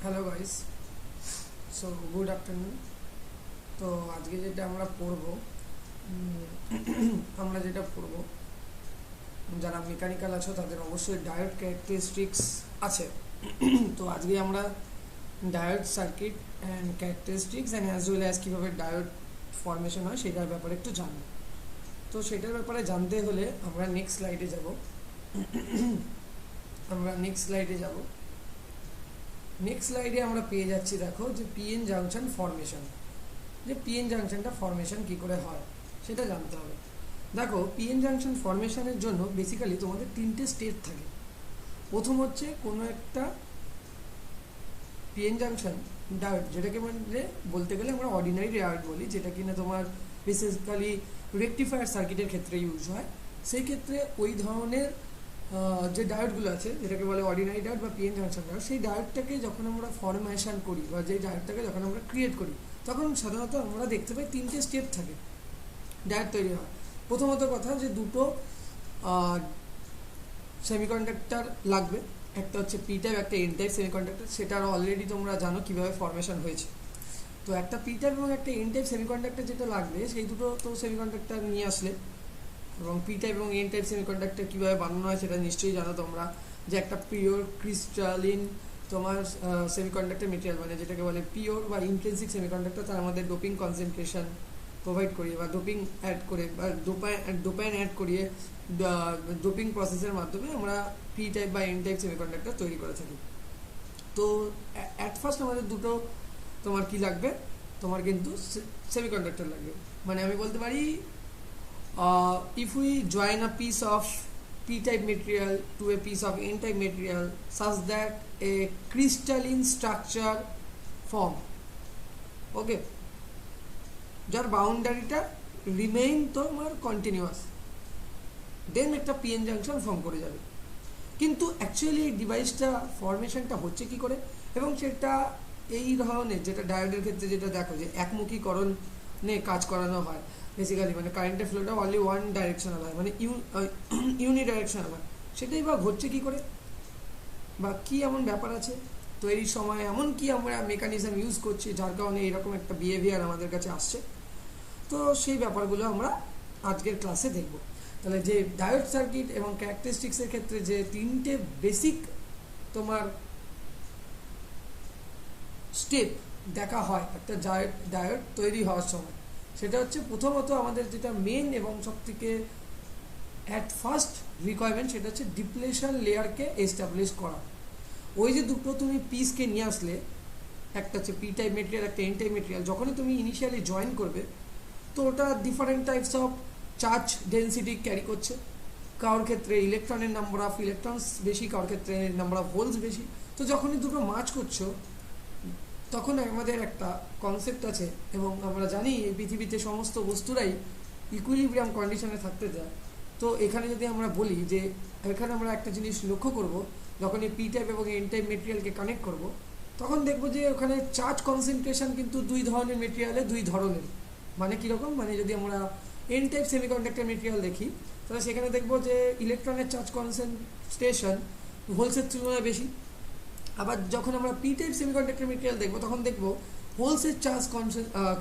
Hello guys, so good afternoon. তো আজকে যেটা আমরা পড়বো আমরা যেটা পড়বো যারা মেকানিক্যাল আছো তাদের অবশ্যই ডায়োড ক্যারেক্টারিস্টিক্স আছে। তো আজকে আমরা diode circuit and characteristics and as well as কীভাবে ডায়োড ফর্মেশন হয় সেটার ব্যাপারে একটু জানবো। তো সেটার ব্যাপারে জানতে হলে আমরা নেক্সট স্লাইডে যাব। নেক্সট স্লাইডে আমরা পেয়ে যাচ্ছি, দেখো, যে পিএন জাংশন ফর্মেশন। যে পিএন জাংশনটা ফর্মেশন কী করে হয় সেটা জানতে হবে। দেখো, পিএন জাংশন ফর্মেশনের জন্য বেসিক্যালি তোমাদের তিনটে স্টেপ থাকে। প্রথম হচ্ছে কোনো একটা পিএন জাংশন ডায়োড, যেটাকে মানে বলতে গেলে আমরা অর্ডিনারি ডায়োড বলি, যেটা কিনা তোমার বেসিক্যালি রেকটিফায়ার সার্কিটের ক্ষেত্রে ইউজ হয়। সেই ক্ষেত্রে ওই ধরনের যে ডায়োডগুলো আছে, যেটাকে বলে অর্ডিনারি ডায়োড বা পিএন জাংশন ডায়োড, সেই ডায়োডটাকে যখন আমরা ফরমেশন করি বা যে ডায়োডটাকে যখন আমরা ক্রিয়েট করি, তখন সাধারণত আমরা দেখতে পাই তিনটে স্টেপ থাকে ডায়োড তৈরি হয়। প্রথমত কথা, যে দুটো সেমিকন্ডাক্টর লাগবে, একটা হচ্ছে পি টাইপ, একটা এন টাইপ সেমিকন্ডাক্টর। সেটা অলরেডি তোমরা জানো কীভাবে ফরমেশন হয়েছে। তো একটা পি টাইপ এবং একটা এন টাইপ সেমিকন্ডাক্টর যেটা লাগবে, সেই দুটো তো সেমিকন্ডাক্টর নিয়ে আসলে, এবং পি টাইপ এবং এন টাইপ সেমিকন্ডাক্টর কীভাবে বানানো হয় সেটা নিশ্চয়ই জানো তোমরা, যে একটা পিওর ক্রিস্টালিন তোমার সেমিকন্ডাক্টর মেটেরিয়াল, মানে যেটাকে বলে পিওর বা ইন্ট্রিনসিক সেমিকন্ডাক্টর, তার মধ্যে ডোপিং কনসেন্ট্রেশন প্রোভাইড করিয়ে বা ডোপিং অ্যাড করে বা ডোপাইন অ্যাড করিয়ে ডোপিং প্রসেসের মাধ্যমে আমরা পি টাইপ বা এন টাইপ সেমিকন্ডাক্টর তৈরি করে থাকি। তো অ্যাট ফার্স্ট আমাদের দুটো তোমার কি লাগবে, তোমার কিন্তু সেমিকন্ডাক্টর লাগবে। মানে আমি বলতে পারি, if we join a piece of p-type material to a piece of n-type material such that a crystalline structure form, okay, যার বাউন্ডারিটা রিমেইন তোমার কন্টিনিউয়াস, দেন একটা পিএন জাংশন ফর্ম করে যাবে। কিন্তু অ্যাকচুয়ালি এই ডিভাইসটা ফরমেশনটা হচ্ছে কি করে, এবং সেটা এই ধরনের যেটা ডায়োডের ক্ষেত্রে যেটা দেখো যে একমুখীকরণে কাজ করানো হয় বেসিক্যালি, মানে কারেন্টের ফ্লোটা অনলি ওয়ান ডাইরেকশনাল হয়, মানে ইউনিডাইরেকশনাল হয়। সেটাই বা ঘটছে কী করে, বা কী এমন ব্যাপার আছে তৈরির সময়, এমন কি আমরা মেকানিজম ইউজ করছি যার কারণে এরকম একটা বিহেভিয়ার আমাদের কাছে আসছে। তো সেই ব্যাপারগুলো আমরা আজকের ক্লাসে দেখব। তাহলে যে ডায়োড সার্কিট এবং ক্যারেক্টারিস্টিক্সের ক্ষেত্রে যে তিনটে বেসিক তোমার স্টেপ দেখা হয় একটা ডায়োড তৈরি হওয়ার সময়, সেটা হচ্ছে প্রথমত আমাদের যেটা মেন এবং সবথেকে অ্যাট ফার্স্ট রিকোয়ারমেন্ট, সেটা হচ্ছে ডিপ্লেশন লেয়ারকে এস্টাবলিশ করা। ওই যে দুটো তুমি পিসকে নিয়ে আসলে, একটা হচ্ছে পি টাইপ মেটেরিয়াল, একটা এন টাইপ মেটেরিয়াল, যখনই তুমি ইনিশিয়ালি জয়েন করবে, তো ওটা different types of charge density carry করছে। কারোর ক্ষেত্রে ইলেকট্রনের নাম্বার অফ ইলেকট্রনস বেশি, কারোর ক্ষেত্রে নাম্বার অফ হোলস বেশি। তো যখনই দুটো মার্চ করছো, তখন আমাদের একটা কনসেপ্ট আছে, এবং আমরা জানি এই পৃথিবীতে সমস্ত বস্তুরাই ইকুইলিব্রিয়াম কন্ডিশনে থাকতে যায়। তো এখানে যদি আমরা বলি যে এখানে আমরা একটা জিনিস লক্ষ্য করব, যখন এই পি টাইপ এবং এন টাইপ মেটেরিয়ালকে কানেক্ট করব, তখন দেখব যে ওখানে চার্জ কনসেন্ট্রেশন কিন্তু দুই ধরনের মেটেরিয়ালে দুই ধরনের। মানে কীরকম, মানে যদি আমরা এন টাইপ সেমিকন্ডাক্টর মেটেরিয়াল দেখি, তাহলে সেখানে দেখব যে ইলেকট্রনের চার্জ কনসেন্ট্রেশন হোলসের তুলনায় বেশি। আবার যখন আমরা পি টাইপ সেমিকন্ডাক্টর মেটেরিয়াল দেখব, তখন দেখব হোলসের চার্জ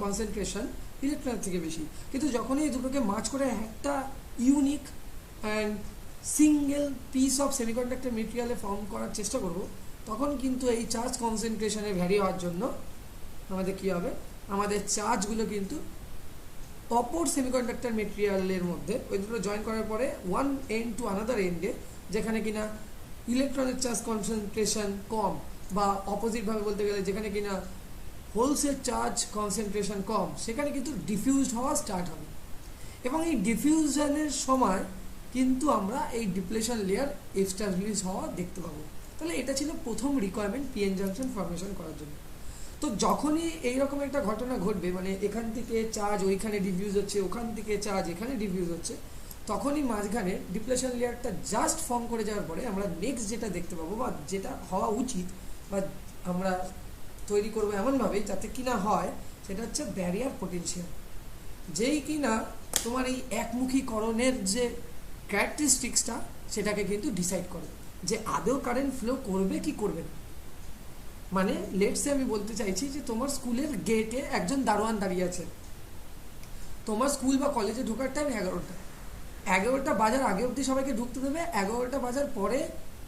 কনসেন্ট্রেশন ইলেকট্রনের থেকে বেশি। কিন্তু যখনই এই দুটোকে মার্চ করে একটা unique and single piece of semiconductor মেটেরিয়ালে ফর্ম করার চেষ্টা করব, তখন কিন্তু এই চার্জ কনসেন্ট্রেশনে ভ্যারি হওয়ার জন্য আমাদের কী হবে, আমাদের চার্জগুলো কিন্তু অপর সেমিকন্ডাক্টর মেটেরিয়ালের মধ্যে ওই দুটো জয়েন করার পরে ওয়ান এন্ড টু আনাদার এন্ডে, যেখানে কিনা ইলেকট্রনের চার্জ কনসেন্ট্রেশন কম, বা অপোজিটভাবে বলতে গেলে যেখানে কিনা হোলসের চার্জ কনসেন্ট্রেশন কম, সেখানে কিন্তু ডিফিউজড হওয়া স্টার্ট হবে। এবং এই ডিফিউশনের সময় কিন্তু আমরা এই ডিপ্লেশন লেয়ার এস্টাবলিশ হওয়া দেখতে পাবো। তাহলে এটা ছিল প্রথম রিকোয়ারমেন্ট পিএন জাংশন ফর্মেশন করার জন্য। তো যখনই এইরকম একটা ঘটনা ঘটবে, মানে এখান থেকে চার্জ ওইখানে ডিফিউজ হচ্ছে, ওখান থেকে চার্জ এখানে ডিফিউজ হচ্ছে, তখনই মাঝখানে ডিপ্লেশন লেয়ারটা জাস্ট ফর্ম করে যাওয়ার পরে আমরা নেক্সট যেটা দেখতে পাবো, বা যেটা হওয়া উচিত, বা আমরা তৈরি করবো এমনভাবেই যাতে কিনা হয়, সেটা হচ্ছে ব্যারিয়ার পোটেনশিয়াল, যেই কিনা তোমার এই একমুখীকরণের যে ক্যারেক্টারিস্টিক্সটা, সেটাকে কিন্তু ডিসাইড করে যে আদৌ কারেন্ট ফ্লো করবে কি করবে না। মানে লেটসে আমি বলতে চাইছি যে তোমার স্কুলের গেটে একজন দারোয়ান দাঁড়িয়ে আছে, তোমার স্কুল বা কলেজে ঢোকার টাইম 11টা, 11টা বাজার আগে অবধি সবাইকে ঢুকতে দেবে, 11টা বাজার পরে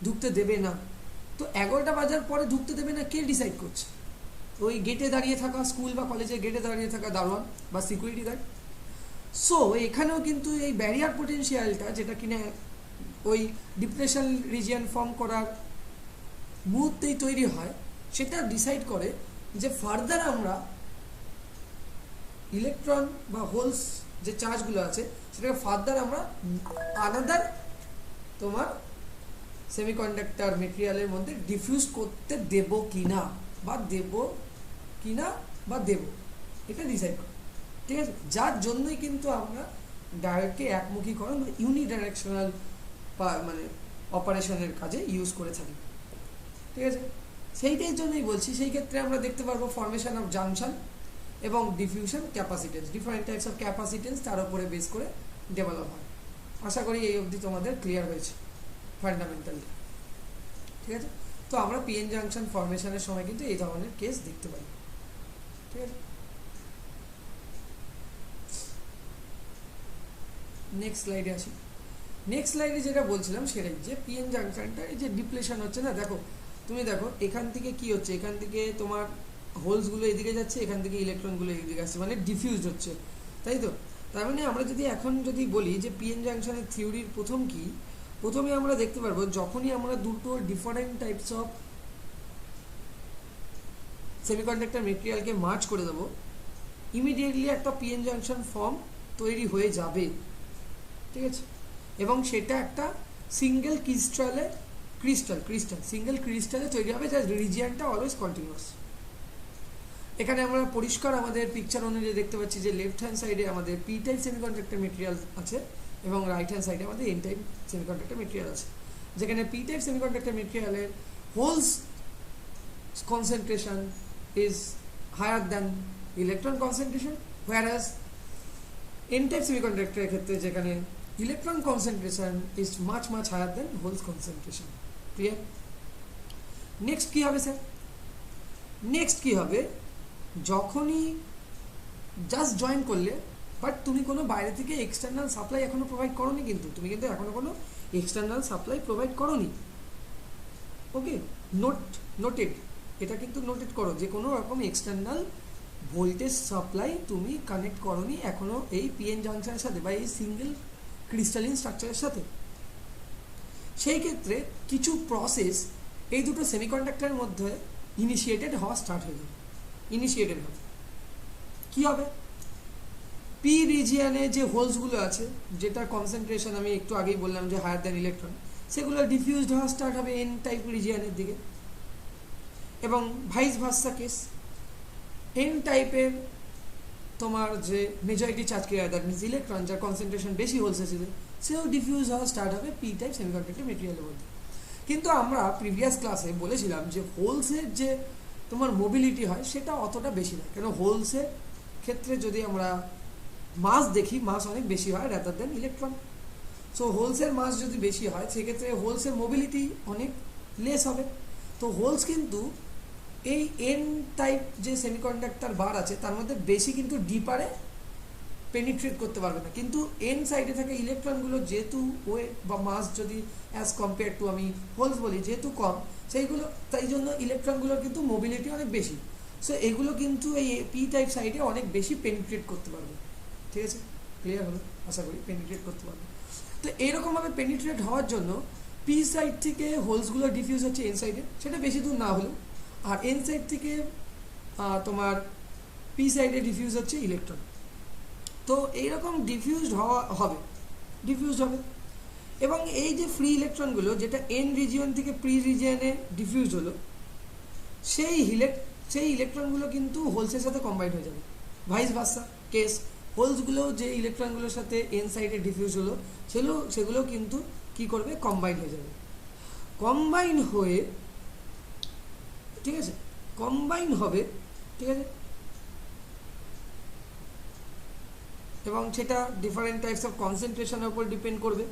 ঢুকতে দেবে না। তো 11টা বাজার পরে ঢুকতে দেবে না কে ডিসাইড করছে? ওই গেটে দাঁড়িয়ে থাকা, স্কুল বা কলেজের গেটে দাঁড়িয়ে থাকা দারোয়ান বা সিকিউরিটি গার্ড। সো এখানেও কিন্তু এই ব্যারিয়ার পোটেনশিয়ালটা, যেটা কিনা ওই ডিপ্রেশন রিজিয়ন ফর্ম করার মুহূর্তেই তৈরি হয়, সেটা ডিসাইড করে যে ফার্দার আমরা ইলেকট্রন বা হোলস যে চার্জগুলো আছে সেটাকে ফার্দার আমরা আলাদা তোমার সেমিকন্ডাক্টর মেটেরিয়ালের মধ্যে ডিফিউজ করতে দেব কিনা বা দেব, এটা ডিসাইড করে, ঠিক আছে? যার জন্যই কিন্তু আমরা ডায়োডকে একমুখীকরণ মানে ইউনিডাইরেকশনাল মানে অপারেশনের কাজে ইউজ করে থাকি, ঠিক আছে? সেইটার জন্যই বলছি, সেই ক্ষেত্রে আমরা দেখতে পারবো ফর্মেশন অফ জাংশন এবং diffusion capacitance, different types of capacitance তার উপরে বেস করে ডেভেলপ হয়। আশা করি এই অবধি তোমাদের ক্লিয়ার হয়েছে ফান্ডামেন্টালি, ঠিক আছে? তো আমরা পিএন জাংশন ফর্মেশনের সময় কিন্তু এই ধরনের কেস দেখতে পাই, ঠিক আছে? নেক্সট স্লাইডে আসি। নেক্সট স্লাইডে যেটা বলছিলাম সেটাই, যে পিএন জাংশনটা এই যে ডিপ্লেশন হচ্ছে না, দেখো তুমি দেখো এখান থেকে কি হচ্ছে, এখান থেকে তোমার হোলসগুলো এদিকে যাচ্ছে, এখান থেকে ইলেকট্রনগুলো এদিকে আসছে, মানে ডিফিউজ হচ্ছে, তাই তো? তার মানে আমরা যদি এখন যদি বলি যে পিএন জাংশনের থিওরির প্রথমে আমরা দেখতে পারবো যখনই আমরা দুটো ডিফারেন্ট টাইপস অফ সেমিকন্ডাক্টর মেটেরিয়ালকে মার্চ করে দেবো, ইমিডিয়েটলি একটা পিএন জাংশন ফর্ম তৈরি হয়ে যাবে, ঠিক আছে? এবং সেটা একটা সিঙ্গেল সিঙ্গেল ক্রিস্টালে তৈরি হবে, যার রিজিয়নটা অলওয়েজ কন্টিনিউয়াস। এখানে আমরা পরিষ্কার আমাদের পিকচার অনুযায়ী দেখতে পাচ্ছি যে লেফট হ্যান্ড সাইডে আমাদের পি টাইপ সেমিকন্ডাক্টর মেটেরিয়াল আছে এবং রাইট হ্যান্ড সাইডে আমাদের এন টাইপ সেমিকন্ডাক্টর মেটেরিয়াল আছে, যেখানে পি টাইপ সেমিকন্ডাক্টর মেটেরিয়ালের holes concentration is higher than electron concentration, whereas n-type semiconductor এর ক্ষেত্রে যেখানে electron concentration is much higher than holes concentration. Clear? Next কি হবে স্যার? নেক্সট কি হবে, যখনই জাস্ট জয়েন করলে, বাট তুমি কোনো বাইরে থেকে এক্সটার্নাল সাপ্লাই এখনো প্রোভাইড করোনি, কিন্তু তুমি কিন্তু এখনো কোনো এক্সটার্নাল সাপ্লাই প্রোভাইড করোনি, ওকে? নোটেড, এটা কিন্তু নোটেড করো যে কোনো রকম এক্সটার্নাল ভোল্টেজ সাপ্লাই তুমি কানেক্ট করোনি এখনো এই পিএন জাংশনের সাথে বা এই সিঙ্গেল ক্রিস্টালিন স্ট্রাকচারের সাথে। সেই ক্ষেত্রে কিছু প্রসেস এই দুটো সেমিকন্ডাক্টরের মধ্যে ইনিশিয়েটেড হওয়া স্টার্ট হয়ে যাবে। ইনিশিয়েটেড হবে কি হবে, পি রিজিয়ানে যে হোলসগুলো আছে, যেটা কনসেন্ট্রেশন আমি একটু আগেই বললাম যে হায়ার দ্যান ইলেকট্রন, সেগুলো ডিফিউজড হওয়া স্টার্ট হবে এন টাইপ রিজিয়ানের দিকে, এবং ভাইস ভার্সা কেস, এন টাইপের তোমার যে majority charge career that means electron, যার কনসেন্ট্রেশন বেশি হোলসে ছিল, সেও ডিফিউজ হওয়া স্টার্ট হবে পি টাইপ সেমিকন্ডাক্টর মেটেরিয়ালের মধ্যে। কিন্তু আমরা প্রিভিয়াস ক্লাসে বলেছিলাম যে হোলসের যে তোমার মোবিলিটি হয় সেটা অতটা বেশি না, কেন হোলসের ক্ষেত্রে যদি আমরা মাস দেখি, মাস অনেক বেশি হয় রাদার দেন ইলেকট্রন। সো হোলসের মাস যদি বেশি হয় সেক্ষেত্রে হোলসের মোবিলিটি অনেক লেস হবে। তো হোলস কিন্তু এই এন টাইপ যে সেমিকন্ডাক্টর বার আছে তার মধ্যে বেশি কিন্তু ডিপারে পেনিট্রেট করতে পারবে না, কিন্তু এন সাইডে থাকা ইলেকট্রনগুলো যেহেতু ওয়েট বা মাস যদি অ্যাজ কম্পেয়ার টু আমি হোলস বলি যেহেতু কম, সেইগুলো তাই জন্য ইলেকট্রনগুলোর কিন্তু মোবিলিটি অনেক বেশি। সো এগুলো কিন্তু এই পি টাইপ সাইডে অনেক বেশি পেনিট্রেট করতে পারবে, ঠিক আছে? ক্লিয়ার হলো আশা করি, পেনিট্রেট করতে পারবে। তো এইরকমভাবে পেনিট্রেট হওয়ার জন্য পি সাইড থেকে হোলসগুলো ডিফিউজ হচ্ছে এন সাইডে, সেটা বেশি দূর না হলেও, আর এন সাইড থেকে তোমার পি সাইডে ডিফিউজ হচ্ছে ইলেকট্রন। তো এইরকম ডিফিউজড হবে এবং এই যে ফ্রি ইলেকট্রনগুলো যেটা এন রিজিয়ন থেকে পি রিজিয়নে ডিফিউজ হলো, সেই ইলেকট্রনগুলো কিন্তু হোলসের সাথে কম্বাইন হয়ে যাবে। ভাইস ভার্সা কেস, হোলসগুলো যে ইলেকট্রনগুলোর সাথে এন সাইডে ডিফিউজ হলো সেগুলো কিন্তু কি করবে, কম্বাইন হয়ে যাবে। কম্বাইন হয়ে, ঠিক আছে, কম্বাইন হবে, ঠিক আছে, এবং সেটা ডিফারেন্ট টাইপস অফ কনসেন্ট্রেশনের উপর ডিপেন্ড করবে।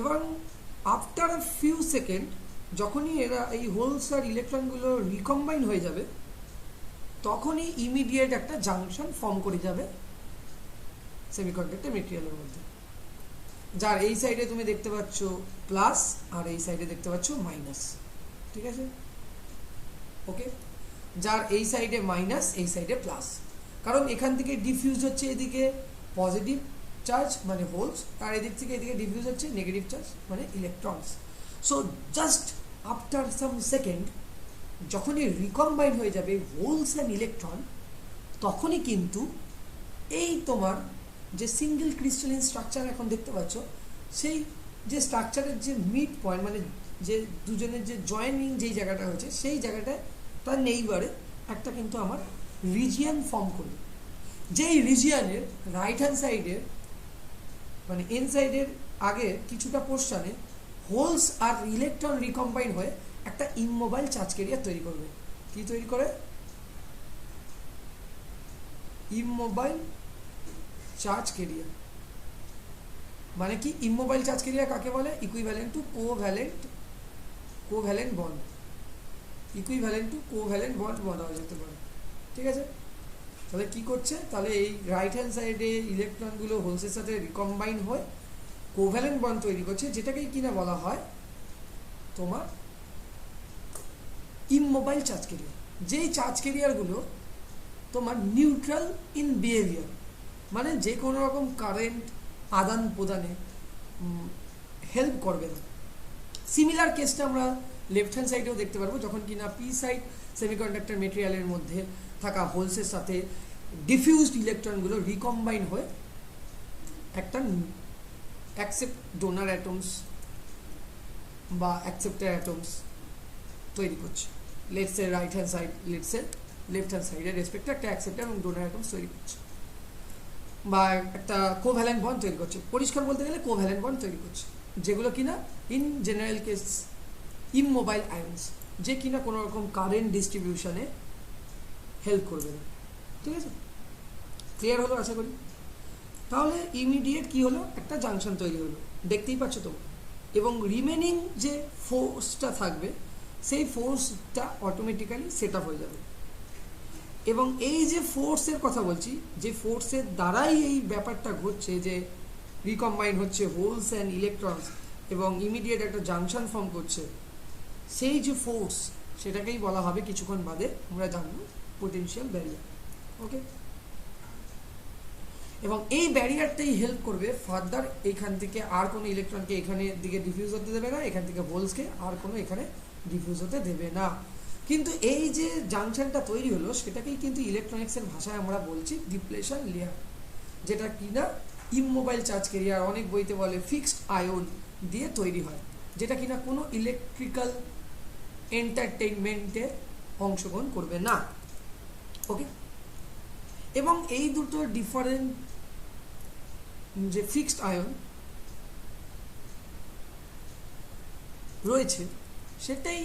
এবং আফটার আ ফিউ সেকেন্ড যখনই এরা এই হোলস আর ইলেকট্রনগুলো রিকম্বাইন হয়ে যাবে তখনই ইমিডিয়েট একটা জাংশন ফর্ম করে যাবে সেমিকন্ডাক্টর মেটেরিয়ালের মধ্যে, যার এই সাইডে তুমি দেখতে পাচ্ছ প্লাস আর এই সাইডে দেখতে পাচ্ছ মাইনাস। ঠিক আছে, ওকে, যার এই সাইডে মাইনাস এই সাইডে প্লাস, কারণ এখান থেকে ডিফিউজ হচ্ছে এদিকে পজিটিভ চার্জ মানে হোলস, আর এদিক থেকে এদিকে ডিফিউজ হচ্ছে নেগেটিভ চার্জ মানে electrons. So just after some second যখনই রিকম্বাইন হয়ে যাবে হোলস অ্যান্ড ইলেকট্রন, তখনই কিন্তু এই তোমার যে সিঙ্গেল ক্রিস্টালিন স্ট্রাকচার এখন দেখতে পাচ্ছ, সেই যে স্ট্রাকচারের যে মিড পয়েন্ট মানে যে দুজনের যে জয়েনিং যেই জায়গাটা হয়েছে সেই জায়গাটায় তার নেইবারে একটা কিন্তু আমার রিজিয়ান ফর্ম করবে, যেই রিজিয়ানের রাইট হ্যান্ড সাইডের মানে এন সাইডের আগে কিছুটা পোর্শনে হোলস আর ইলেকট্রন রিকম্বাইন হয়ে একটা ইমমোবাইল চার্জ ক্যারিয়ার তৈরি করবে। কি তৈরি করে? ইমমোবাইল চার্জ ক্যারিয়ার। মানে কি ইমমোবাইল চার্জ ক্যারিয়ার কাকে বলে? Equivalent to covalent bond, equivalent to covalent bond বলা যেতে পারে। ঠিক আছে, তাহলে কি করছে? তাহলে এই রাইট হ্যান্ড সাইডে ইলেকট্রনগুলো হোলসের সাথে রিকম্বাইন হয়ে কোভ্যালেন্ট বন্ড তৈরি করছে, যেটাকে কিনা বলা হয় তোমার ইমমোবাইল চার্জ ক্যারিয়ার। যেই চার্জ ক্যারিয়ারগুলো তোমার নিউট্রাল ইন বিহেভিয়ার, মানে যে কোনো রকম কারেন্ট আদান প্রদানে হেল্প করবে না। সিমিলার কেসটা আমরা লেফট হ্যান্ড সাইডেও দেখতে পারবো, যখন কিনা পি সাইড সেমিকন্ডাক্টর মেটেরিয়ালের মধ্যে থাকা হোলসের সাথে ডিফিউজড ইলেকট্রনগুলো রিকম্বাইন হয়ে একটা অ্যাকসেপ্ট ডোনার অ্যাটমস বা অ্যাকসেপ্টার অ্যাটমস তৈরি করছে। Let's A right hand side, let's A left hand সাইডের রেসপেক্টে একটা অ্যাকসেপ্টার এবং ডোনার অ্যাটমস তৈরি করছে, বা একটা কোভ্যালেন্ট বন্ড তৈরি করছে। পরিষ্কার বলতে গেলে কোভ্যালেন্ট বন্ড তৈরি করছে, যেগুলো কিনা ইন জেনারেল কেস ইমমোবাইল আয়ন্স, যে কিনা কোনো রকম কারেন্ট ডিস্ট্রিবিউশনে হেল্প করবে না। ঠিক আছে, ক্লিয়ার হলো আশা করি। তাহলে ইমিডিয়েট কি হলো? একটা জাংশন তৈরি হলো, দেখতেই পাচ্ছ তোমরা। এবং রিমেনিং যে ফোর্সটা থাকবে সেই ফোর্সটা অটোমেটিক্যালি সেট আপ হয়ে যাবে। এবং এই যে ফোর্সের কথা বলছি, যে ফোর্সের দ্বারাই এই ব্যাপারটা ঘটছে, যে রিকম্বাইন হচ্ছে হোলস অ্যান্ড ইলেকট্রনস এবং ইমিডিয়েট একটা জাংশন ফর্ম করছে, সেই যে ফোর্স সেটাকেই বলা হবে কিছুক্ষণ বাদে আমরা জানবো পোটেনশিয়াল ব্যারিয়ার। ওকে, এবং এই ব্যারিয়ারটাই হেল্প করবে ফার্দার এইখান থেকে আর কোনো ইলেকট্রনকে এখানে দিকে ডিফিউজ হতে দেবে না, এখান থেকে হোলসকে আর কোনো এখানে ডিফিউজ হতে দেবে না। কিন্তু এই যে জাংশনটা তৈরি হলো সেটাকেই কিন্তু ইলেকট্রনিক্সের ভাষায় আমরা বলছি ডিপ্লেশন লেয়ার, যেটা কিনা ইমমোবাইল চার্জ ক্যারিয়ার, অনেক বইতে বলে ফিক্সড আয়ন দিয়ে তৈরি হয়, যেটা কিনা কোনো ইলেকট্রিক্যাল এন্টারটেইনমেন্টে অংশগ্রহণ করবে না। ওকে, এবং এই দুটো ডিফারেন্ট যে ফিক্সড আয়ন রয়েছে সেটাই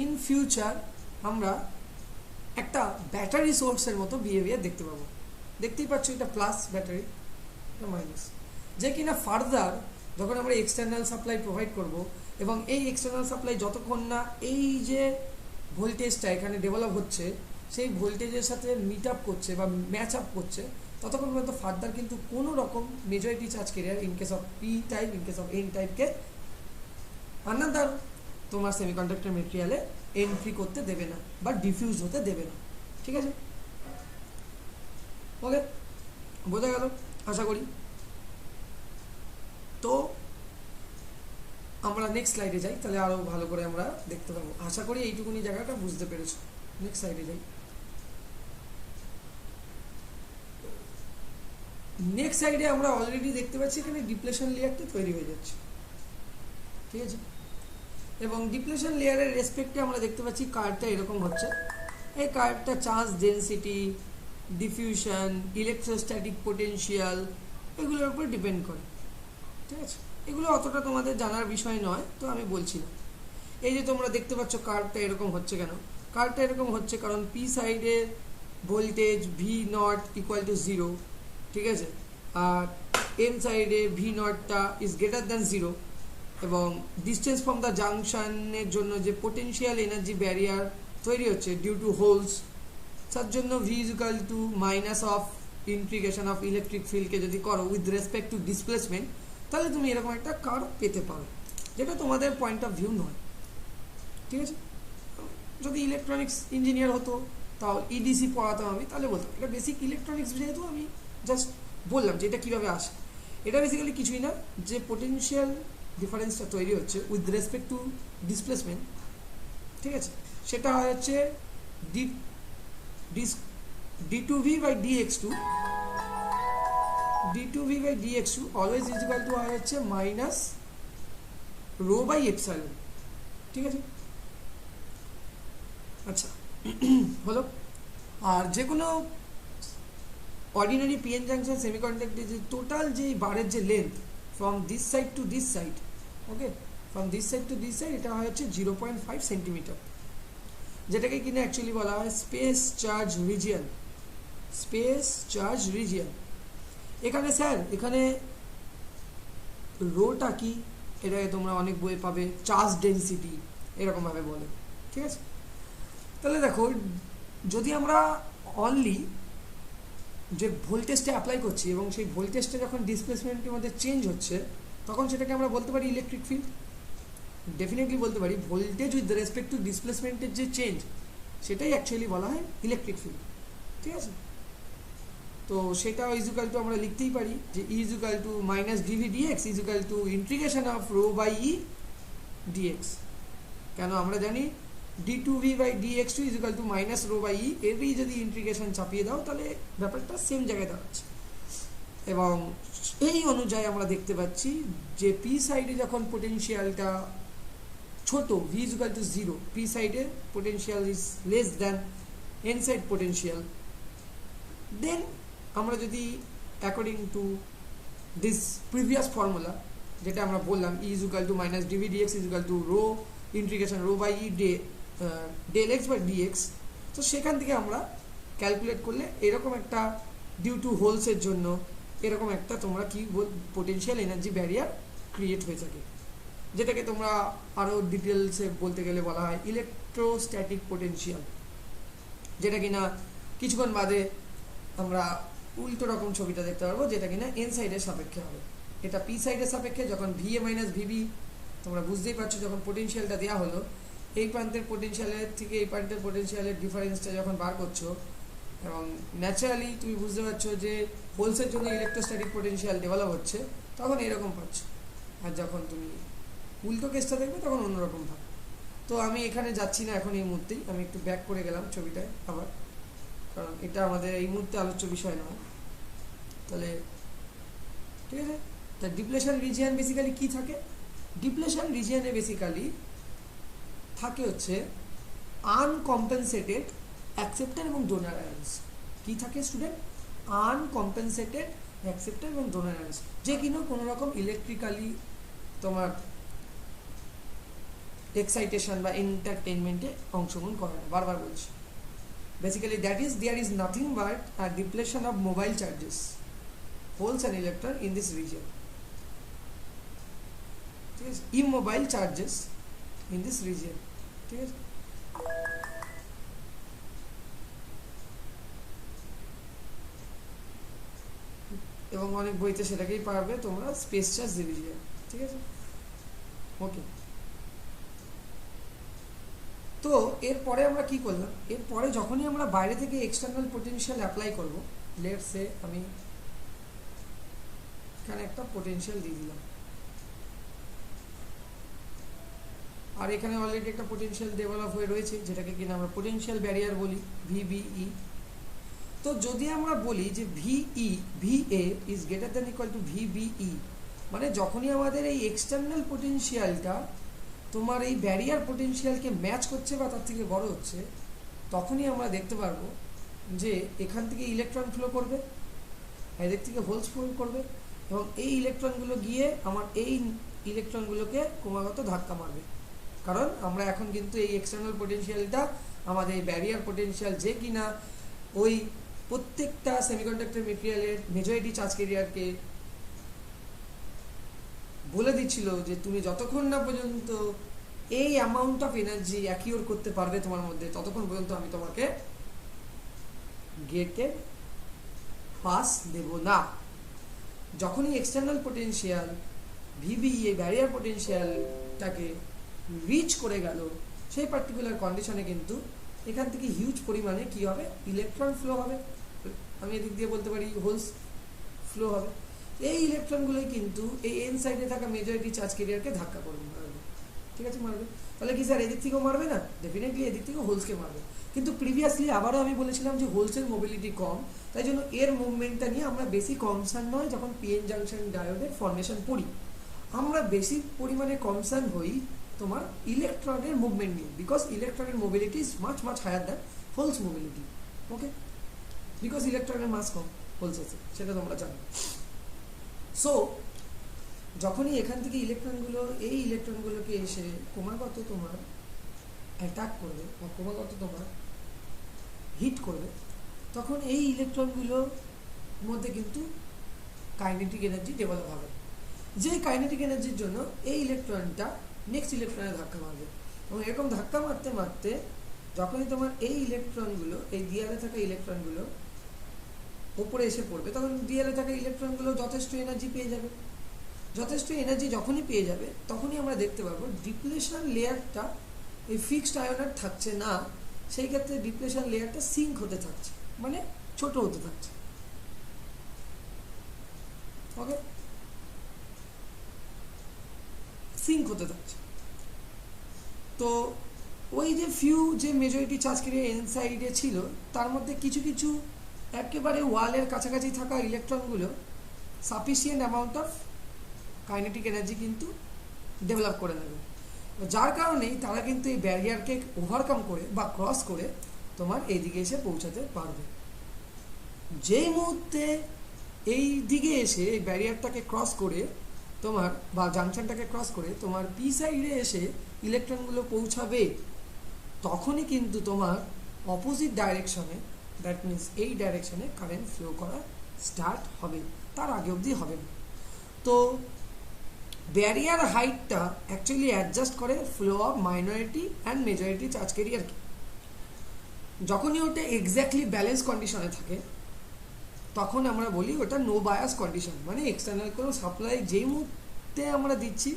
ইন ফিউচার আমরা একটা ব্যাটারি সোর্সের মতো বিহেভিয়ার দেখতে পাবো। দেখতেই পাচ্ছ এটা প্লাস ব্যাটারি, এটা মাইনাস, যে কিনা ফার্দার যখন আমরা এক্সটার্নাল সাপ্লাই প্রোভাইড করব, এবং এই এক্সটার্নাল সাপ্লাই যতক্ষণ না এই যে ভোল্টেজটা এখানে ডেভেলপ হচ্ছে সেই ভোল্টেজের সাথে মিট আপ করছে বা ম্যাচ আপ করছে, ততক্ষণ পর্যন্ত ফার্দার কিন্তু কোনো রকম majority charge carrier in case of P type, in case of N টাইপকে আনাদার তোমার সেমিকন্ডাক্টর মেটেরিয়ালে এন্ট্রি করতে দেবে না বা ডিফিউজ হতে দেবে না। ঠিক আছে, ওকে, বোঝা গেল আশা করি। তো আমরা নেক্সট স্লাইডে যাই, তাহলে আরো ভালো করে আমরা দেখতে পাবো। আশা করি এইটুকুনি জায়গাটা বুঝতে পেরেছো। নেক্সট স্লাইডে যাই। নেক্সট সাইডে আমরা অলরেডি দেখতে পাচ্ছি এখানে ডিপ্লেশন লেয়ারটা তৈরি হয়ে যাচ্ছে। ঠিক আছে, এবং ডিপ্লেশন লেয়ারের রেসপেক্টে আমরা দেখতে পাচ্ছি কার্ভটা এরকম হচ্ছে। এই কার্ভটা charge density, diffusion, electrostatic potential এগুলোর উপর ডিপেন্ড করে। ঠিক আছে, এগুলো অতটা তোমাদের জানার বিষয় নয়, তো আমি বলছি না। এই যে তোমরা দেখতে পাচ্ছ কার্ভটা এরকম হচ্ছে কেন? কার্ভটা এরকম হচ্ছে কারণ পি সাইডে voltage V naught equal to 0, ঠিক আছে, আর এন সাইডে ভি নটটা ইজ গ্রেটার দ্যান 0, এবং ডিস্টেন্স ফ্রম দ্য জাংশনের জন্য যে পোটেনশিয়াল এনার্জি ব্যারিয়ার তৈরি হচ্ছে ডিউ টু হোলস, তার জন্য V is equal to minus of integration of electric ফিল্ডকে যদি করো উইথ রেসপেক্ট টু ডিসপ্লেসমেন্ট, তাহলে তুমি এরকম একটা কার্ভ পেতে পারো, যেটা তোমাদের পয়েন্ট অফ ভিউ নয়। ঠিক আছে, যদি ইলেকট্রনিক্স ইঞ্জিনিয়ার হতো তাহলে ইডিসি পড়াতাম আমি, তাহলে বলতাম। এটা বেসিক ইলেকট্রনিক্স যেহেতু আমি জাস্ট বললাম যে এটা কীভাবে আসে। এটা বেসিক্যালি কিছুই না, যে পোটেনশিয়াল ডিফারেন্সটা তৈরি হচ্ছে উইথ রেসপেক্ট টু ডিসপ্লেসমেন্ট, ঠিক আছে, সেটা হয় হচ্ছে d2v by dx2 always is equal two হয় হচ্ছে মাইনাস রো বাই এপসাইলন। ঠিক আছে, আচ্ছা হলো। আর যে কোনো অর্ডিনারি পিএন জাংশন সেমিকন্ডাক্টর যে টোটাল যে বারের যে length from this side to this side, okay, from this side to this side, এটা হয় হচ্ছে 0.5 সেন্টিমিটার, যেটাকে কিনা অ্যাকচুয়ালি বলা হয় space charge region. Space charge region. এখানে স্যার, এখানে রোটা কি, এটাকে তোমরা অনেক বইয়ে পাবে চার্জ ডেন্সিটি এরকমভাবে বলে। ঠিক আছে, তাহলে দেখো, যদি আমরা অনলি যে ভোল্টেজটা অ্যাপ্লাই করছি এবং সেই ভোল্টেজটা যখন ডিসপ্লেসমেন্টের মধ্যে চেঞ্জ হচ্ছে, তখন সেটাকে আমরা বলতে পারি ইলেকট্রিক ফিল্ড। ডেফিনেটলি বলতে পারি ভোল্টেজ উইথ রেসপেক্ট টু ডিসপ্লেসমেন্টের যে চেঞ্জ, সেটাই অ্যাকচুয়ালি বলা হয় ইলেকট্রিক ফিল্ড। ঠিক আছে, তো সেটা ইজুকাল টু আমরা লিখতেই পারি যে equal to minus dV dx equal to integration of rho by E dx. কেন আমরা জানি d2v by dx2 equal to minus rho by E, এরই যদি ইন্টিগ্রেশন চাপিয়ে দাও তাহলে ব্যাপারটা সেম জায়গায় দাঁড়াচ্ছে। এবং এই অনুযায়ী আমরা দেখতে পাচ্ছি যে পি সাইডে যখন পোটেনশিয়ালটা ছোট, v ইজুকাল টু 0, পি সাইডে potential is less than N side potential, then আমরা যদি according to this previous formula যেটা আমরা বললাম E equal to minus dV dx equal to rho integration rho by E del x by dx, তো সেখান থেকে আমরা ক্যালকুলেট করলে এরকম একটা ডিউ টু হোলসের জন্য এরকম একটা তোমরা কি পোটেনশিয়াল এনার্জি ব্যারিয়ার ক্রিয়েট হয়ে থাকে, যেটাকে তোমরা আরও ডিটেলসে বলতে গেলে বলা হয় ইলেকট্রোস্ট্যাটিক পোটেনশিয়াল, যেটা কিনা কিছুক্ষণ বাদে আমরা উল্টো রকম ছবিটা দেখতে পারবো, যেটা কিনা এন সাইডের সাপেক্ষে হবে। এটা পি সাইডের সাপেক্ষে যখন ভিএ মাইনাস ভিবি, তোমরা বুঝতেই পারছো যখন পোটেনশিয়ালটা দেওয়া হলো, এই প্রান্তের পোটেনশিয়ালের থেকে এই প্রান্তের পোটেনশিয়ালের ডিফারেন্সটা যখন বার করছো, এবং ন্যাচারালি তুমি বুঝতে পারছো যে হোলসের জন্য ইলেকট্রোস্ট্যাটিক পোটেনশিয়াল ডেভেলপ হচ্ছে, তখন এরকম পাচ্ছ। আর যখন তুমি উল্টো কেসটা দেখবে তখন অন্যরকম পাবে। তো আমি এখানে যাচ্ছি না এখন এই মুহূর্তেই, আমি একটু ব্যাক করে গেলাম ছবিটায় আবার, কারণ এটা আমাদের এই মুহূর্তে আলোচ্য বিষয় নয়। তাহলে ঠিক আছে, তা ডিপ্লেশন রিজিয়ন বেসিক্যালি কি থাকে? ডিপ্লেশন রিজিয়নে বেসিক্যালি থাকে হচ্ছে আনকম্পেনসেটেড অ্যাকসেপ্টার এবং ডোনার আয়ন্স। কি থাকে স্টুডেন্ট? আনকম্পেনসেটেড অ্যাকসেপ্টার এবং ডোনার আয়ন্স, যে কিনা কোনো রকম ইলেকট্রিক্যালি তোমার এক্সাইটেশন বা এন্টারটেনমেন্টে অংশগ্রহণ করে না। বারবার বলছি, basically that is there is nothing but a depletion of mobile charges, holes and electron in this region. ঠিক আছে, immobile charges in this region. ঠিক আছে, এবং অনেক বইতে সেটাকেই পারবে তোমরা স্পেস চার্জ রিজিয়ন। ঠিক আছে, ওকে। তো এরপরে আমরা কি করলাম? এরপরে যখনই আমরা বাইরে থেকে এক্সটার্নাল পোটেনশিয়াল অ্যাপ্লাই করব, লেটস সে আমি এখানে একটা পোটেনশিয়াল দিয়ে দিলাম, আর এখানে অলরেডি একটা পোটেনশিয়াল ডেভেলপ হয়ে রয়েছে, যেটাকে কিনা আমরা পোটেনশিয়াল ব্যারিয়ার বলি, ভিবিই। তো যদি আমরা বলি যে VA is greater than equal to VBE, মানে যখনই আমাদের এই এক্সটার্নাল পোটেনশিয়ালটা তোমার এই ব্যারিয়ার পোটেনশিয়ালকে ম্যাচ করছে বা তার থেকে বড় হচ্ছে, তখনই আমরা দেখতে পারবো যে এখান থেকে ইলেকট্রন ফ্লো করবে, এদিক থেকে হোলস ফ্লো করবে, এবং এই ইলেকট্রনগুলো গিয়ে আমার এই ইলেকট্রনগুলোকে ক্রমাগত ধাক্কা মারবে। কারণ আমরা এখন কিন্তু এই এক্সটার্নাল পোটেনশিয়ালটা আমাদের এই ব্যারিয়ার পোটেনশিয়াল, যে কিনা ওই প্রত্যেকটা সেমিকন্ডাক্টর মেটেরিয়ালের মেজরিটি চার্জ ক্যারিয়ারকে বলে দিচ্ছিল যে তুমি যতক্ষণ না পর্যন্ত এই অ্যামাউন্ট অফ এনার্জি অ্যাকিউর করতে পারবে তোমার মধ্যে, ততক্ষণ পর্যন্ত আমি তোমাকে গেটে পাস দেব না। যখনই এক্সটার্নাল পোটেনশিয়াল ভিবি এই ব্যারিয়ার পোটেনশিয়ালটাকে রিচ করে গেল, সেই পার্টিকুলার কন্ডিশনে কিন্তু এখান থেকে হিউজ পরিমাণে কি হবে, ইলেকট্রন ফ্লো হবে। আমি এদিক দিয়ে বলতে পারি হোলস ফ্লো হবে। এই ইলেকট্রনগুলোই কিন্তু এই এন সাইডে থাকা মেজরিটি চার্জ ক্যারিয়ারকে ধাক্কা করবে, মারবে। ঠিক আছে, মারবে। তাহলে কি স্যার এদিক থেকেও মারবে না? ডেফিনেটলি এদিক থেকেও হোলসকে মারবে। কিন্তু প্রিভিয়াসলি আবারও আমি বলেছিলাম যে হোলসের মোবিলিটি কম, তাই জন্য এর মুভমেন্টটা নিয়ে আমরা বেশি কনসার্ন নয়। যখন পিএন জাংশন ডায়োডের ফর্মেশন পড়ি, আমরা বেশি পরিমাণে কনসার্ন হই তোমার ইলেকট্রনের মুভমেন্ট নিয়ে, বিকজ ইলেকট্রনের mobility is much much higher than holes mobility. Okay, because ইলেকট্রনের মাস কম, হোলস আছে, সেটা তোমরা জানো। সো যখনই এখান থেকে ইলেকট্রনগুলো এই ইলেকট্রনগুলোকে এসে ক্রমাগত তোমার অ্যাটাক করবে বা ক্রমাগত তোমার হিট করবে, তখন এই ইলেকট্রনগুলোর মধ্যে কিন্তু কাইনেটিক এনার্জি ডেভেলপ হবে। যে কাইনেটিক এনার্জির জন্য এই ইলেকট্রনটা নেক্সট ইলেকট্রনে ধাক্কা মারবে, এবং এরকম ধাক্কা মারতে মারতে যখনই তোমার এই ইলেকট্রনগুলো এই দিয়ালে থাকা ইলেকট্রনগুলো উপরে এসে পড়বে, তখন দিয়ালে থাকা ইলেকট্রনগুলো যথেষ্ট এনার্জি পেয়ে যাবে। যথেষ্ট এনার্জি যখনই পেয়ে যাবে, তখনই আমরা দেখতে পাবো ডিপ্লেশন লেয়ারটা এই ফিক্সড আয়নার থাকছে না, সেই ক্ষেত্রে ডিপ্লেশন লেয়ারটা সিঙ্ক হতে থাকছে, মানে ছোট হতে থাকছে। ওকে, সিঙ্ক হতে থাকছে। তো ওই যে ফিউ যে মেজরিটি চার্জ ক্যারিয়ার ইনসাইডে ছিল, তার মধ্যে কিছু কিছু একেবারে ওয়ালের কাছাকাছি থাকা ইলেকট্রনগুলো sufficient amount of kinetic energy কিন্তু ডেভেলপ করে নেবে, যার কারণেই তারা কিন্তু এই ব্যারিয়ারকে ওভারকাম করে বা ক্রস করে তোমার এই দিকে এসে পৌঁছাতে পারবে। যেই মুহূর্তে এই দিকে এসে এই ব্যারিয়ারটাকে ক্রস করে তোমার বা জাংশনটাকে ক্রস করে তোমার পি সাইডে এসে ইলেকট্রনগুলো পৌঁছাবে, তখনই কিন্তু তোমার অপোজিট ডাইরেকশনে, দ্যাট মিনস এই ডাইরেকশনে কারেন্ট ফ্লো করা স্টার্ট হবে, তার আগে অবধি হবে না। তো ব্যারিয়ার হাইটটা অ্যাকচুয়ালি অ্যাডজাস্ট করে flow of minority and majority charge ক্যারিয়ারকে। যখনই ওটা এক্স্যাক্টলি ব্যালেন্স কন্ডিশনে থাকে, তখন আমরা বলি ওটা নো বায়াস কন্ডিশন, মানে এক্সটার্নাল কোনো সাপ্লাই যেই মুহূর্তে আমরা দিচ্ছি,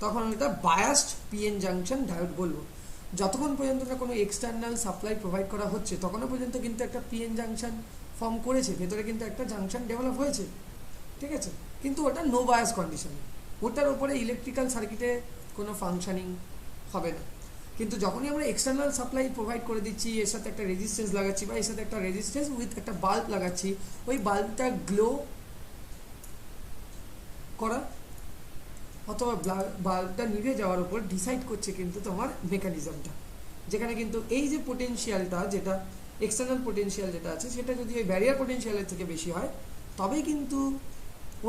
তখন ওটা বায়াসড পিএন জাংশন ডায়োড বলবো। যতক্ষণ পর্যন্ত না কোনো এক্সটার্নাল সাপ্লাই প্রোভাইড করা হচ্ছে, তখনও পর্যন্ত কিন্তু একটা পিএন জাংশন ফর্ম করেছে, ভেতরে কিন্তু একটা জাংশন ডেভেলপ হয়েছে। ঠিক আছে, কিন্তু ওটা নো বায়াস কন্ডিশন, ওটার উপরে ইলেকট্রিক্যাল সার্কিটে কোনো ফাংশনিং হবে না। কিন্তু যখনই আমরা এক্সটার্নাল সাপ্লাই প্রোভাইড করে দিচ্ছি, এর সাথে একটা রেজিস্ট্যান্স লাগাচ্ছি বা এর সাথে একটা রেজিস্ট্যান্স উইথ একটা বাল্ব লাগাচ্ছি, ওই বাল্বটা গ্লো করা অথবা বাল্বটা নিভে যাওয়ার উপর ডিসাইড করছে কিন্তু তোমার মেকানিজমটা। যেখানে কিন্তু এই যে পোটেনশিয়ালটা, যেটা এক্সটার্নাল পোটেনশিয়াল যেটা আছে, সেটা যদি ওই ব্যারিয়ার পোটেনশিয়ালের থেকে বেশি হয়, তবেই কিন্তু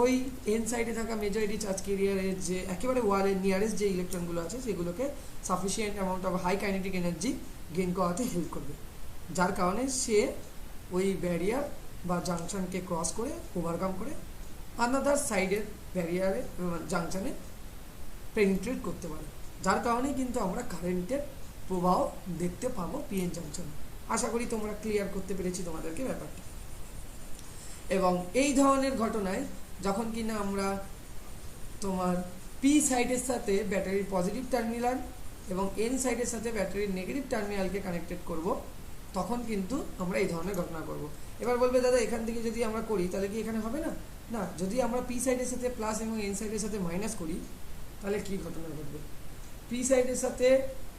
ওই এন সাইডে থাকা মেজরিটি চার্জ ক্যারিয়ারের যে একেবারে ওয়ালের নিয়ারেস্ট যে ইলেকট্রনগুলো আছে, সেগুলোকে sufficient amount of high kinetic energy gain করাতে হেল্প করবে, যার কারণে সে ওই ব্যারিয়ার বা জাংশনকে ক্রস করে ওভারকাম করে আনাদার সাইডের ব্যারিয়ারে জাংশনে পেনিট্রেট করতে পারে, যার কারণে কিন্তু আমরা কারেন্টের প্রবাহ দেখতে পাবো পিএন জাংশনে। আশা করি তোমরা ক্লিয়ার করতে পেরেছি তোমাদেরকে ব্যাপারটা। এবং এই ধরনের ঘটনায় যখন কিনা আমরা তোমার পি সাইডের সাথে ব্যাটারির পজিটিভ টার্মিনাল এবং এন সাইডের সাথে ব্যাটারির নেগেটিভ টার্মিনালকে কানেক্টেড করব, তখন কিন্তু আমরা এই ধরনের ঘটনা করব। এবার বলবে দাদা এখান থেকে যদি আমরা করি তাহলে কি এখানে হবে না? না, যদি আমরা পি সাইডের সাথে প্লাস এবং এন সাইডের সাথে মাইনাস করি, তাহলে কি ঘটনা ঘটবে? পি সাইডের সাথে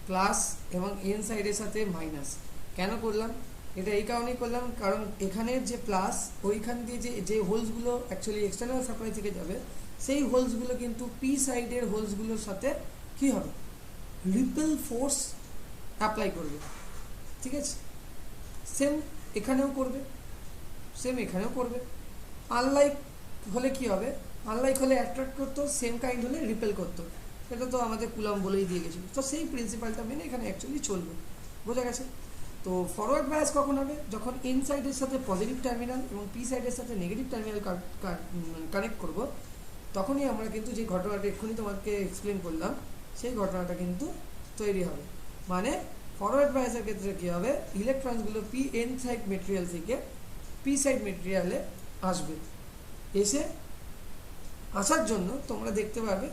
প্লাস এবং এন সাইডের সাথে মাইনাস কেন করলাম? এটা এই কারণেই করলাম, কারণ এখানের যে প্লাস, ওইখান দিয়ে যে হোলসগুলো অ্যাকচুয়ালি এক্সটার্নাল সাপ্লাই থেকে যাবে, সেই হোলসগুলো কিন্তু পি সাইডের হোলসগুলোর সাথে কি হবে? রিপেল ফোর্স অ্যাপ্লাই করবে। ঠিক আছে, সেম এখানেও করবে, সেম এখানেও করবে। আনলাইক হলে কি হবে? আনলাইক হলে অ্যাট্রাক্ট করতো, সেম কাইন্ড হলে রিপেল করতো। এটা তো আমাদের কুলাম বলেই দিয়ে গেছিল। তো সেই প্রিন্সিপালটা মেনে এখানে অ্যাকচুয়ালি চলবে। বোঝা গেছে? তো ফরওয়ার্ড বায়াস কখন হবে? যখন এন সাইডের সাথে পজিটিভ টার্মিনাল এবং পি সাইডের সাথে নেগেটিভ টার্মিনাল কানেক্ট করব, তখনই আমরা কিন্তু যে ঘটনাটা এক্ষুনি তোমাকে এক্সপ্লেন করলাম সেই ঘটনাটা কিন্তু তৈরি হবে। মানে ফরওয়ার্ড বায়াসের ক্ষেত্রে কী হবে, ইলেকট্রনসগুলো পি এন সাইড মেটেরিয়াল থেকে পি সাইড মেটেরিয়ালে আসবে, এসে আসার জন্য তোমরা দেখতে পাবে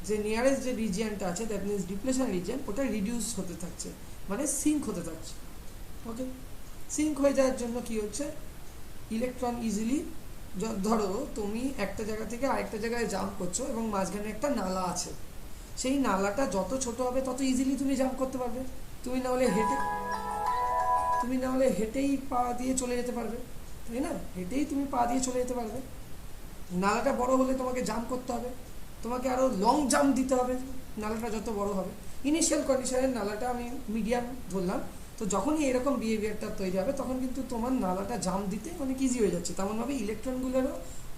যে নিয়ারেস্ট যে রিজিয়নটা আছে, দ্যাট মিনস ডিপ্লেশন রিজিয়ন, ওটা রিডিউস হতে থাকছে, মানে সিঙ্ক হতে থাকছে। ওকে, সিঙ্ক হয়ে যাওয়ার জন্য কি হচ্ছে, ইলেকট্রন ইজিলি, ধরো তুমি একটা জায়গা থেকে আরেকটা জায়গায় জাম্প করছো এবং মাঝখানে একটা নালা আছে, সেই নালাটা যত ছোট হবে তত ইজিলি তুমি জাম্প করতে পারবে। তুমি না হলে হেঁটেই পা দিয়ে চলে যেতে পারবে, তাই না? হেঁটেই তুমি পা দিয়ে চলে যেতে পারবে। নালাটা বড় হলে তোমাকে জাম্প করতে হবে, তোমাকে আরও লং জাম্প দিতে হবে নালাটা যত বড় হবে। ইনিশিয়াল কন্ডিশনের নালাটা আমি মিডিয়াম ধরলাম, তো যখনই এরকম বিহেভিয়ারটা তৈরি হবে তখন কিন্তু তোমার নালাটা জাম্প দিতে অনেক ইজি হয়ে যাচ্ছে। তেমনভাবে ইলেকট্রনগুলোরও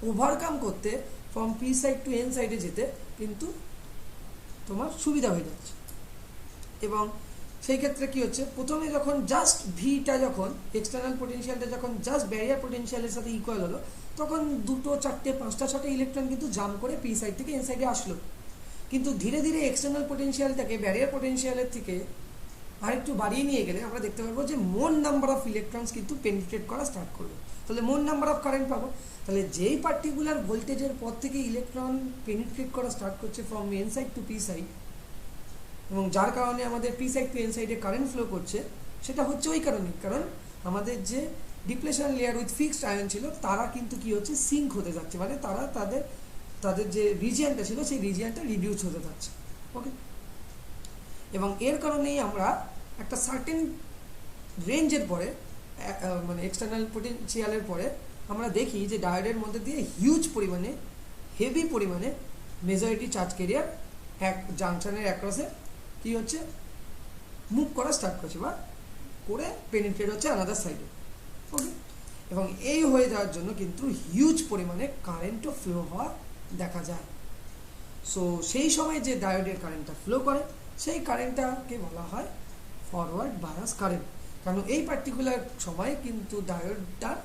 ওভারকাম করতে from P side to N সাইডে যেতে কিন্তু তোমার সুবিধা হয়ে যাচ্ছে। এবং সেই ক্ষেত্রে কি হচ্ছে, প্রথমে যখন জাস্ট ভিটা, যখন এক্সটার্নাল পোটেনশিয়ালটা যখন জাস্ট ব্যারিয়ার পোটেনশিয়ালের সাথে ইকুয়াল হলো, তখন 2, 4, 5, 6টা ইলেকট্রন কিন্তু জাম্প করে পি সাইড থেকে এন সাইডে আসলো। কিন্তু ধীরে ধীরে এক্সটার্নাল পোটেনশিয়ালটাকে ব্যারিয়ার পোটেনশিয়ালের থেকে আরেকটু বাড়িয়ে নিয়ে গেলে আমরা দেখতে পারবো যে মোর নাম্বার অফ ইলেকট্রনস কিন্তু পেনিট্রেট করা স্টার্ট করবে। তাহলে মোর নাম্বার অফ কারেন্ট পাবো। তাহলে যেই পার্টিকুলার ভোল্টেজের পর থেকে ইলেকট্রন পেনিট্রেট করা স্টার্ট করছে from N side to P side, এবং যার কারণে আমাদের পি সাইড টু এন সাইডে কারেন্ট ফ্লো করছে, সেটা হচ্ছে ওই কারণেই, কারণ আমাদের যে depletion layer with fixed ion ছিল তারা কিন্তু কি হচ্ছে, সিঙ্ক হতে যাচ্ছে, মানে তারা তাদের যে রিজিয়নটা ছিল সেই রিজিয়নটা রিডিউস হতে যাচ্ছে। ওকে, এবং এর কারণেই আমরা একটা সার্টেন রেঞ্জের পরে, মানে এক্সটার্নাল পোটেনশিয়ালের পরে আমরা দেখি যে ডায়োডের মধ্যে দিয়ে হিউজ পরিমাণে, হেভি পরিমাণে মেজরিটি চার্জ ক্যারিয়ার এক জাংশনের অ্যাক্রসে কি হচ্ছে, মুভ করা স্টার্ট করছে বা করে পেনিট্রেট হচ্ছে আনাদার সাইডে। ওকে, এবং এই হয়ে যাওয়ার জন্য কিন্তু হিউজ পরিমাণে কারেন্টও ফ্লো হওয়া দেখা যায়। সো সেই সময় যে ডায়োডের কারেন্টটা ফ্লো করে সেই কারেন্টটাকে বলা হয় ফরওয়ার্ড বায়াস কারেন্ট। কারণ এই পার্টিকুলার সময় কিন্তু ডায়োডটার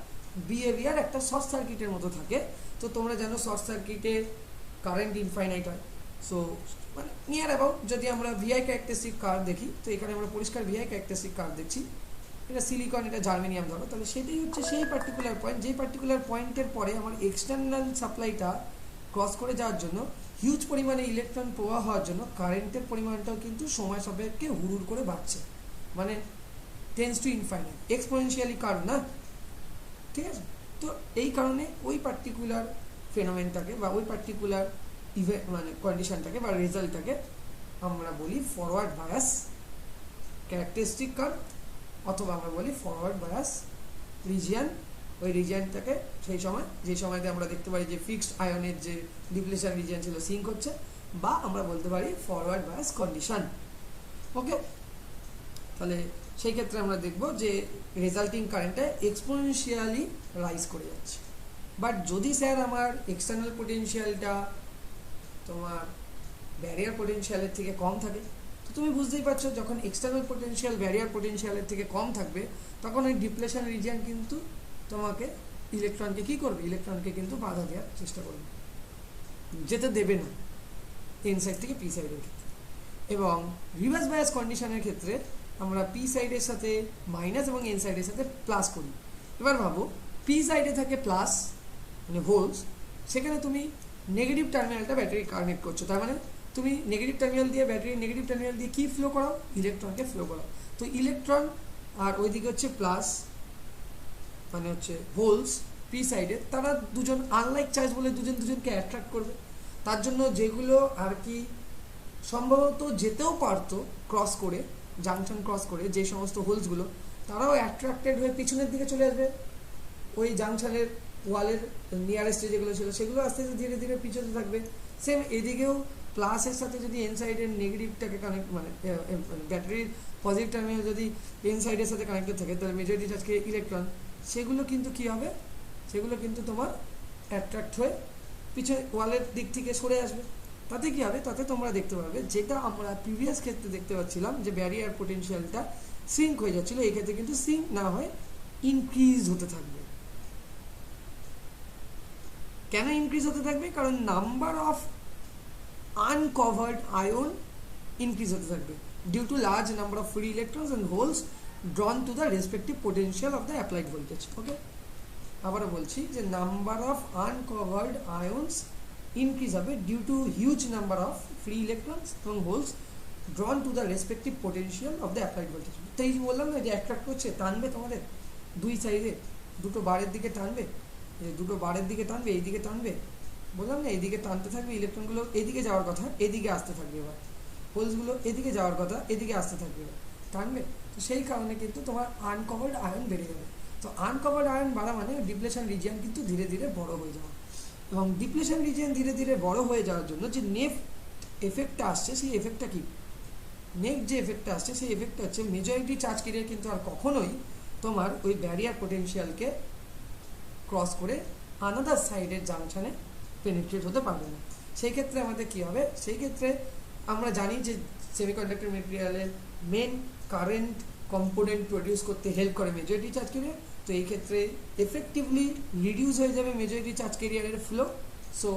বিহেভিয়ার একটা শর্ট সার্কিটের মতো থাকে। তো তোমরা জানো শর্ট সার্কিটে কারেন্ট ইনফাইনাইট হয়। সো মানে নিয়ার অ্যাবাউট যদি আমরা ভিআই ক্যারেক্টারিস্টিক কার্ভ দেখি, তো এখানে আমরা পরিষ্কার ভিআই ক্যারেক্টারিস্টিক কার্ভ দেখছি, এটা সিলিকন, এটা জার্মেনিয়াম ধরো, তাহলে সেটাই হচ্ছে সেই পার্টিকুলার পয়েন্ট, যেই পার্টিকুলার পয়েন্টের পরে আমার এক্সটার্নাল সাপ্লাইটা ক্রস করে যাওয়ার জন্য হিউজ পরিমাণে ইলেকট্রন প্রবাহ হওয়ার জন্য কারেন্টের পরিমাণটাও কিন্তু সময় সাপেক্ষে হুড় করে বাড়ছে, মানে tends to infinite, exponentially curve না, ঠিক আছে? তো এই কারণে ওই পার্টিকুলার ফেনোমেনটাকে বা ওই পার্টিকুলার মানে কন্ডিশনটাকে বা রেজাল্টটাকে আমরা বলি ফরওয়ার্ড বায়াস ক্যারেক্টারিস্টিক কার্ভ, অথবা আমরা বলি ফরওয়ার্ড বায়াস রিজিয়ান। ওই রিজিয়ানটাকে সেই সময়, যে সময়তে আমরা দেখতে পারি যে ফিক্সড আয়নের যে ডিপ্লেশন রিজিয়ান ছিল সিঙ্ক হচ্ছে, বা আমরা বলতে পারি ফরওয়ার্ড বায়াস কন্ডিশন। ওকে, তাহলে সেই ক্ষেত্রে আমরা দেখব যে রেজাল্টিং কারেন্টটা এক্সপোনেনশিয়ালি রাইজ করে যাচ্ছে। বাট যদি স্যার আমার এক্সটার্নাল পোটেনশিয়ালটা তোমার ব্যারিয়ার পোটেনশিয়ালের থেকে কম থাকে, তো তুমি বুঝতেই পারছো যখন এক্সটার্নাল পোটেনশিয়াল ব্যারিয়ার পোটেনশিয়ালের থেকে কম থাকবে তখন ওই ডিপ্লেশন রিজিয়ন কিন্তু তোমাকে ইলেকট্রনকে কী করবে, ইলেকট্রনকে কিন্তু বাধা দেওয়ার চেষ্টা করবে, যেতে দেবে না এন সাইড থেকে পি সাইডের ক্ষেত্রে। এবং রিভার্স বায়াস কন্ডিশনের ক্ষেত্রে আমরা পি সাইডের সাথে মাইনাস এবং এন সাইডের সাথে প্লাস করি। এবার ভাবো পি সাইডে থাকে প্লাস মানে ভোল্টস, সেখানে তুমি নেগেটিভ টার্মিনালটা ব্যাটারি কানেক্ট করছো, তার মানে তুমি নেগেটিভ টার্মিনাল দিয়ে ব্যাটারির নেগেটিভ টার্মিনাল দিয়ে কী ফ্লো করাও, ইলেকট্রনকে ফ্লো করাও। তো ইলেকট্রন আর ওইদিকে হচ্ছে প্লাস মানে হচ্ছে হোলস পি সাইডে, তারা দুজন আনলাইক চার্জ বলে দুজনকে অ্যাট্রাক্ট করবে। তার জন্য যেগুলো আর কি সম্ভবত যেতেও পারতো ক্রস করে, জাংশন ক্রস করে, যে সমস্ত হোলসগুলো, তারাও অ্যাট্রাক্টেড হয়ে পিছনের দিকে চলে আসবে, ওই জাংশনের ওয়ালের নিয়ারেস্টে যেগুলো ছিল সেগুলো আস্তে আস্তে ধীরে ধীরে পিছনে থাকবে। সেম এদিকেও প্লাসের সাথে যদি এন সাইডের নেগেটিভটাকে কানেক্ট, মানে ব্যাটারির পজিটিভ টার্মিনাল যদি এন সাইডের সাথে কানেক্টেড থাকে, তাহলে মেজরিটি চার্জকে ইলেকট্রন, সেগুলো কিন্তু কী হবে, সেগুলো কিন্তু তোমার অ্যাট্রাক্ট হয়ে পিছনে ওয়ালের দিক থেকে সরে আসবে। তাতে কী হবে, তাতে তোমরা দেখতে পাবে যেটা আমরা প্রিভিয়াস ক্ষেত্রে দেখতে পাচ্ছিলাম যে ব্যারিয়ার পোটেনশিয়ালটা সিঙ্ক হয়ে যাচ্ছিলো, এই ক্ষেত্রে কিন্তু সিঙ্ক না হয় ইনক্রিজ হতে থাকবে। কেন ইনক্রিজ হতে থাকবে? কারণ number of uncovered ion increase হতে থাকবে due to large number of free electrons and holes drawn to the respective potential of the applied voltage. Okay, আবারও বলছি যে number of uncovered ions increase হবে due to huge number of free electrons এবং holes drawn to the respective potential of the applied voltage. তো এই যে বললাম না যে অ্যাট্রাক্ট করছে, টানবে তোমাদের দুই সাইডে, দুটো বারের দিকে টানবে, দুটো বারের দিকে টানবে, এইদিকে টানবে, বললাম না এইদিকে টানতে থাকবে, ইলেকট্রনগুলো এদিকে যাওয়ার কথা এদিকে আসতে থাকবে, এবার হোলসগুলো এদিকে যাওয়ার কথা এদিকে আসতে থাকবে, এবার টানবে। তো সেই কারণে কিন্তু তোমার আনকভার্ড আয়ন বেড়ে যাবে। তো আনকভার্ড আয়ন বাড়া মানে ডিপ্লেশন রিজিয়ন কিন্তু ধীরে ধীরে বড় হয়ে যাওয়া, এবং ডিপ্লেশন রিজিয়ন ধীরে ধীরে বড় হয়ে যাওয়ার জন্য যে নেফট এফেক্টটা আসছে, সেই এফেক্টটা কি? নেক্সট যে এফেক্টটা আসছে সেই এফেক্টটা হচ্ছে মেজরিটি চার্জ ক্যারিয়ার কিন্তু আর কখনোই তোমার ওই ব্যারিয়ার পোটেনশিয়ালকে ক্রস করে আনাদার সাইডের জাংশনে পেনিট্রেট হতে পারবে না। সেই ক্ষেত্রে আমাদের কী হবে? সেই ক্ষেত্রে আমরা জানি যে সেমিকন্ডাক্টর মেটেরিয়ালের মেন কারেন্ট কম্পোনেন্ট প্রডিউস করতে হেল্প করে মেজরিটি চার্জ ক্যারিয়ার। তো এই ক্ষেত্রে এফেক্টিভলি রিডিউস হয়ে যাবে মেজরিটি চার্জ ক্যারিয়ারের flow, so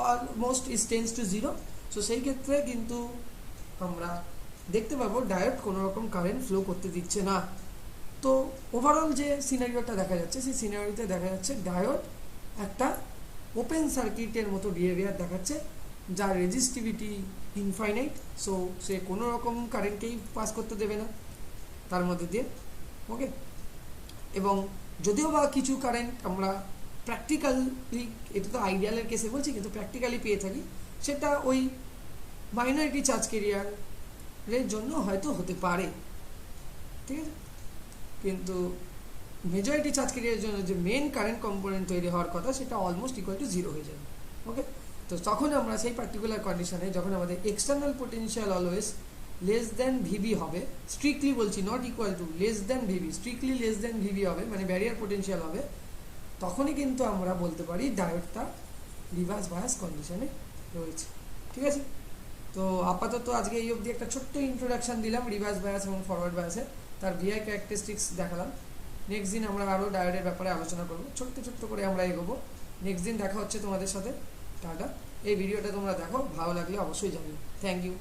almost is tends to zero. So সেই ক্ষেত্রে কিন্তু আমরা দেখতে পাবো ডায়োড কোনো রকম কারেন্ট ফ্লো করতে দিচ্ছে না। তো ওভারঅল যে সিনারিওটা দেখা যাচ্ছে, সেই সিনারিওতে দেখা যাচ্ছে ডায়োড একটা ওপেন সার্কিটের মতো বিহেভিয়ার দেখাচ্ছে, যার রেজিস্টিভিটি ইনফাইনাইট। সো সে কোনো রকম কারেন্টকেই পাস করতে দেবে না তার মধ্যে দিয়ে। ওকে, এবং যদিও বা কিছু কারেন্ট আমরা প্র্যাকটিক্যালি, এটা তো আইডিয়ালের কেসে বলছি, কিন্তু প্র্যাকটিক্যালি পেয়ে থাকি, সেটা ওই মাইনরিটি চার্জ ক্যারিয়ারের জন্য হয়তো হতে পারে, ঠিক আছে। কিন্তু মেজরিটি চার্জ ক্যারিয়ারের জন্য যে মেন কারেন্ট কম্পোনেন্ট তৈরি হওয়ার কথা, সেটা অলমোস্ট ইকুয়াল টু জিরো হয়ে যাবে। ওকে, তো তখন আমরা সেই পার্টিকুলার কন্ডিশনে যখন আমাদের external potential always less than VB হবে, স্ট্রিক্টলি বলছি, not equal to, less than VB, strictly less than VB হবে, মানে ব্যারিয়ার পোটেনশিয়াল হবে, তখনই কিন্তু আমরা বলতে পারি ডায়োডটা রিভার্স বায়াস কন্ডিশনে রয়েছে। ঠিক আছে, তো আপাতত আজকে এই অবধি একটা ছোট্ট ইন্ট্রোডাকশান দিলাম রিভার্স বায়াস এবং ফরওয়ার্ড বায়াসে, তার ভিআই ক্যারেক্টারিস্টিক্স দেখালাম। নেক্সট দিন আমরা আরও ডায়োডের ব্যাপারে আলোচনা করবো, ছোট্ট ছোট্ট করে আমরা এগোবো। নেক্সট দিন দেখা হচ্ছে তোমাদের সাথে। টাটা। এই ভিডিওটা তোমরা দেখো, ভালো লাগলে অবশ্যই জানিও। Thank you.